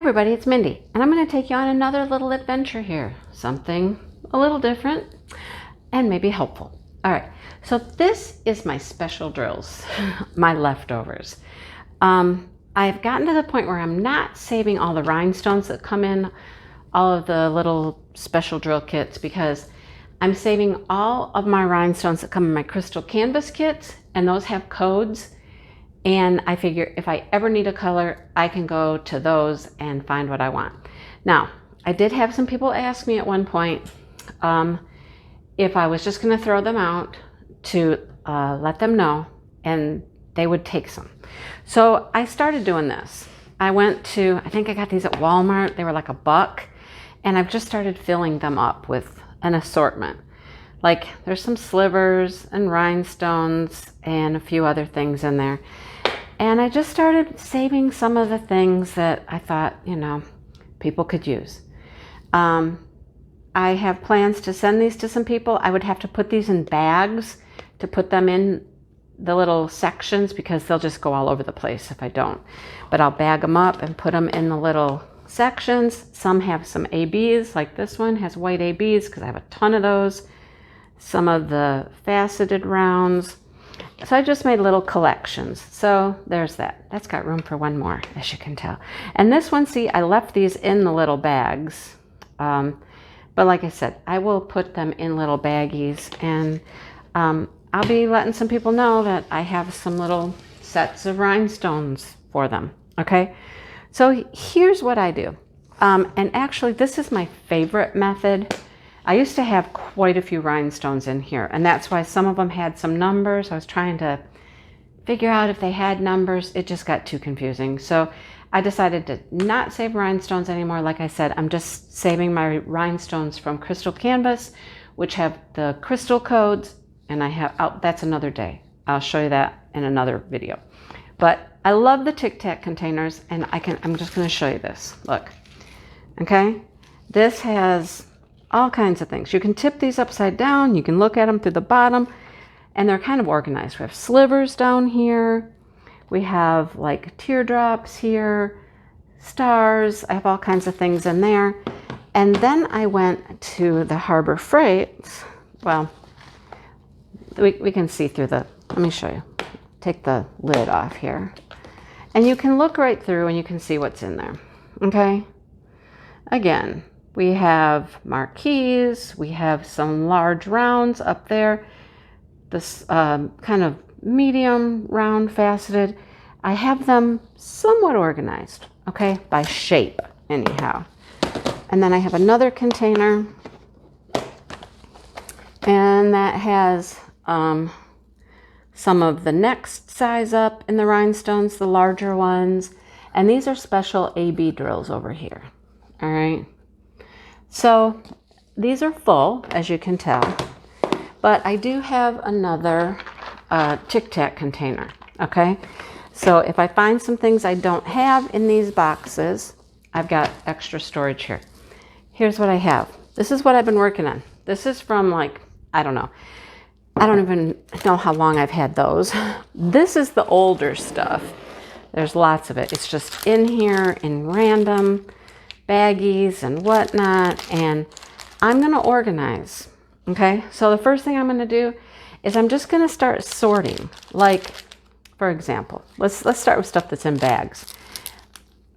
Everybody, it's Mindy, and I'm going to take you on another little adventure here. Something a little different and maybe helpful. All right, so this is my special drills, my leftovers. I've gotten to the point where I'm not saving all the rhinestones that come in all of the little special drill kits, because I'm saving all of my rhinestones that come in my crystal canvas kits, and those have codes. And I figure if I ever need a color, I can go to those and find what I want. Now, I did have some people ask me at one point if I was just going to throw them out to let them know, and they would take some. So I started doing this. I went to, I think I got these at Walmart. They were like $1, and I've just started filling them up with an assortment. Like there's some slivers and rhinestones and a few other things in there. And I just started saving some of the things that I thought, people could use. I have plans to send these to some people. I would have to put these in bags to put them in the little sections, because they'll just go all over the place if I don't. But I'll bag them up and put them in the little sections. Some have some ABs, like this one has white ABs because I have a ton of those. Some of the faceted rounds. So I just made little collections. So there's that. That's got room for one more, as you can tell. And this one, see, I left these in the little bags. But like I said, I will put them in little baggies, and I'll be letting some people know that I have some little sets of rhinestones for them. Okay, so here's what I do. And actually, this is my favorite method. I used to have quite a few rhinestones in here, and that's why some of them had some numbers. I was trying to figure out if they had numbers. It just got too confusing. So I decided to not save rhinestones anymore. Like I said, I'm just saving my rhinestones from Crystal Canvas, which have the crystal codes, and I have, that's another day. I'll show you that in another video. But I love the Tic Tac containers, and I'm just gonna show you this. Look, okay? This has all kinds of things. You can tip these upside down. You can look at them through the bottom, and they're kind of organized. We have slivers down here. We have like teardrops here, stars. I have all kinds of things in there. And then I went to the Harbor Freight. Well, we can see through the, let me show you. Take the lid off here. And you can look right through and you can see what's in there. Okay? Again, we have marquees, we have some large rounds up there, this kind of medium round faceted. I have them somewhat organized, okay, by shape anyhow. And then I have another container, and that has some of the next size up in the rhinestones, the larger ones. And these are special AB drills over here, all right? So these are full, as you can tell, but I do have another Tic Tac container, okay? So if I find some things I don't have in these boxes, I've got extra storage here. Here's what I have. This is what I've been working on. This is from like, I don't know. I don't even know how long I've had those. This is the older stuff. There's lots of it. It's just in here in random baggies and whatnot, and I'm going to organize. Okay, so the first thing I'm going to do is I'm just going to start sorting. Like, for example, let's start with stuff that's in bags.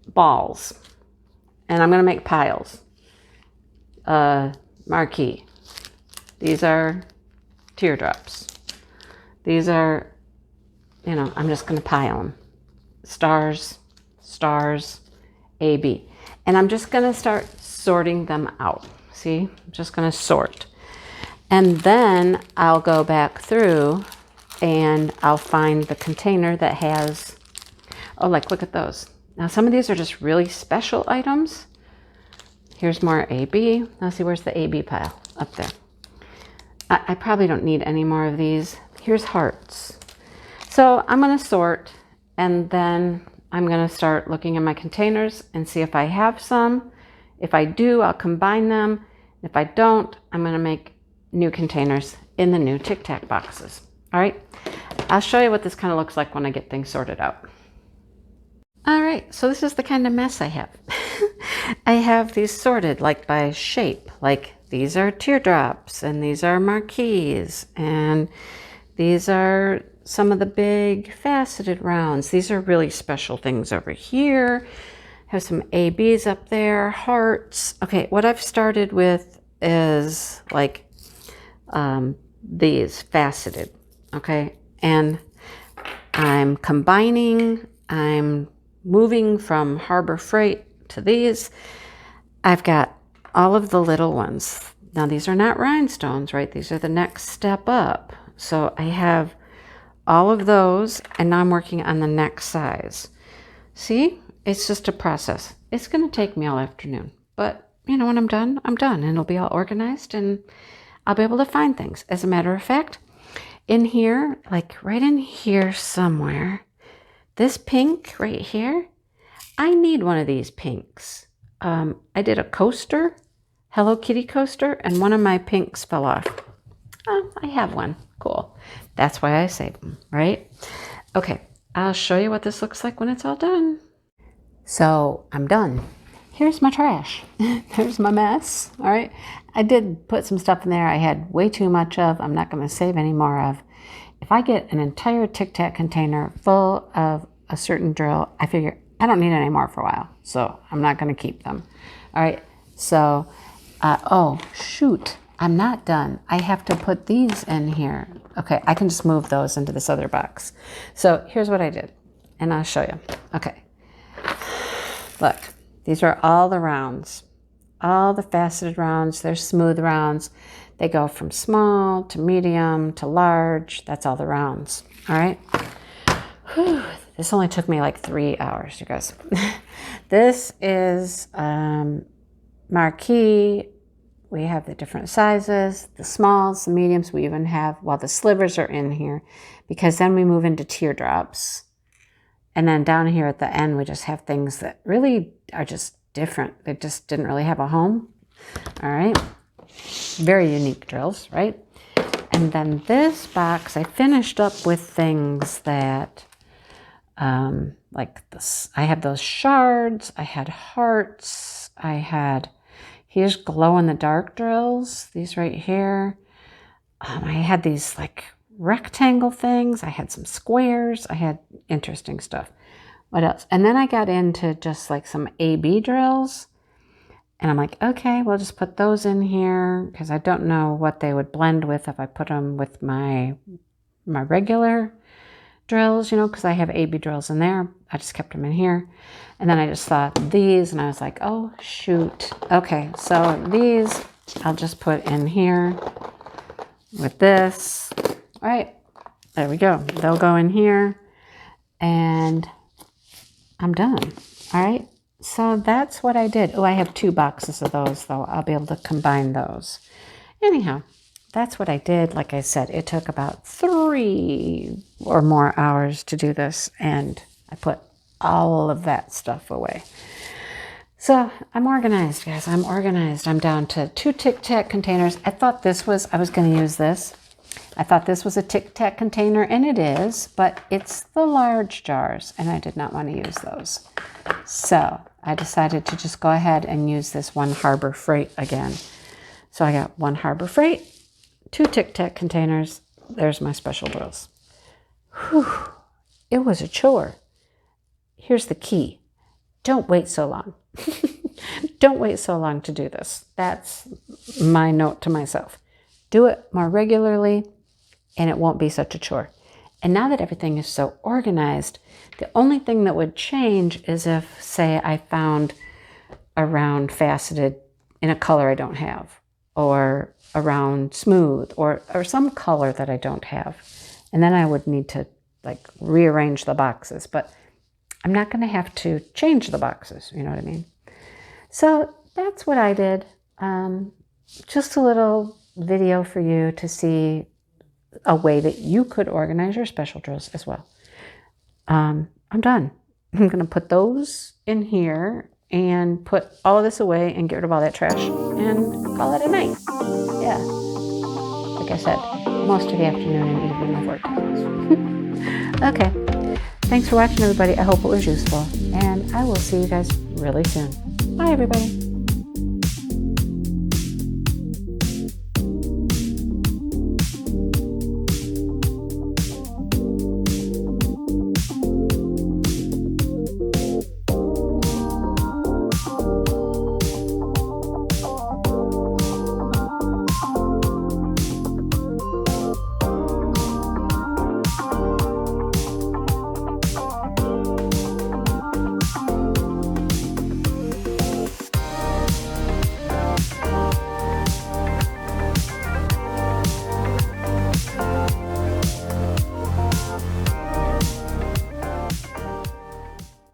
Balls, and I'm going to make piles. Marquee. These are teardrops. These are, I'm just going to pile them. Stars, AB. And I'm just going to start sorting them out. See, I'm just going to sort. And then I'll go back through and I'll find the container that has, oh, like, look at those. Now, some of these are just really special items. Here's more AB. Now, see, where's the AB pile? Up there. I probably don't need any more of these. Here's hearts. So I'm going to sort, and then I'm going to start looking in my containers and see if I have some. If I do, I'll combine them. If I don't, I'm going to make new containers in the new Tic Tac boxes. All right, I'll show you what this kind of looks like when I get things sorted out. All right, so this is the kind of mess I have. I have these sorted like by shape. Like these are teardrops and these are marquees and these are some of the big faceted rounds. These are really special things over here. Have some ABs up there, hearts. Okay, what I've started with is like these faceted, okay? And I'm combining, I'm moving from Harbor Freight to these. I've got all of the little ones. Now these are not rhinestones, right? These are the next step up. So I have all of those, and now I'm working on the next size. See, it's just a process. It's going to take me all afternoon, but you know, when I'm done, and it'll be all organized and I'll be able to find things. As a matter of fact, in here, like right in here somewhere, this pink right here, I need one of these pinks. I did a coaster, Hello Kitty coaster, and one of my pinks fell off. Oh, I have one. Cool. That's why I saved them, right? Okay, I'll show you what this looks like when it's all done. So I'm done. Here's my trash. There's my mess, all right? I did put some stuff in there I had way too much of. I'm not going to save any more of. If I get an entire Tic Tac container full of a certain drill, I figure I don't need any more for a while, so I'm not going to keep them. All right, so, oh, shoot, I'm not done. I have to put these in here. Okay, I can just move those into this other box. So here's what I did, and I'll show you. Okay, look, these are all the rounds, all the faceted rounds. They're smooth rounds. They go from small to medium to large. That's all the rounds, all right? Whew. This only took me like 3 hours, you guys. This is marquee. We have the different sizes, the smalls, the mediums. We even have, well, the slivers are in here because then we move into teardrops. And then down here at the end, we just have things that really are just different. They just didn't really have a home. All right. Very unique drills, right? And then this box, I finished up with things that, like this. I had those shards. I had hearts. I had, here's glow-in-the-dark drills. These right here. I had these like rectangle things. I had some squares. I had interesting stuff. What else? And then I got into just like some AB drills. And I'm like, okay, we'll just put those in here because I don't know what they would blend with if I put them with my regular drills, you know, because I have AB drills in there. I just kept them in here. And then I just thought these, and I was like, oh, shoot. Okay, so these I'll just put in here with this. All right, there we go. They'll go in here, and I'm done. All right, so that's what I did. Oh, I have 2 boxes of those, though. I'll be able to combine those. Anyhow, that's what I did. Like I said, it took about 3 or more hours to do this, and I put all of that stuff away. So I'm organized, guys. I'm organized. I'm down to 2 Tic Tac containers. I thought this was, I was going to use this. I thought this was a Tic Tac container, and it is, but it's the large jars, and I did not want to use those. So I decided to just go ahead and use this one Harbor Freight again. So I got 1 Harbor Freight, 2 Tic Tac containers. There's my special drills. Whew, it was a chore. Here's the key. Don't wait so long. Don't wait so long to do this. That's my note to myself. Do it more regularly, and it won't be such a chore. And now that everything is so organized, the only thing that would change is if, say, I found a round faceted in a color I don't have, or a round smooth, or some color that I don't have. And then I would need to like rearrange the boxes, but I'm not going to have to change the boxes, you know what I mean? So that's what I did. Just a little video for you to see a way that you could organize your special drills as well. I'm done. I'm going to put those in here and put all of this away and get rid of all that trash and call it a night. Yeah. Like I said, most of the afternoon and evening of work times. Okay. Thanks for watching, everybody. I hope it was useful, and I will see you guys really soon. Bye, everybody.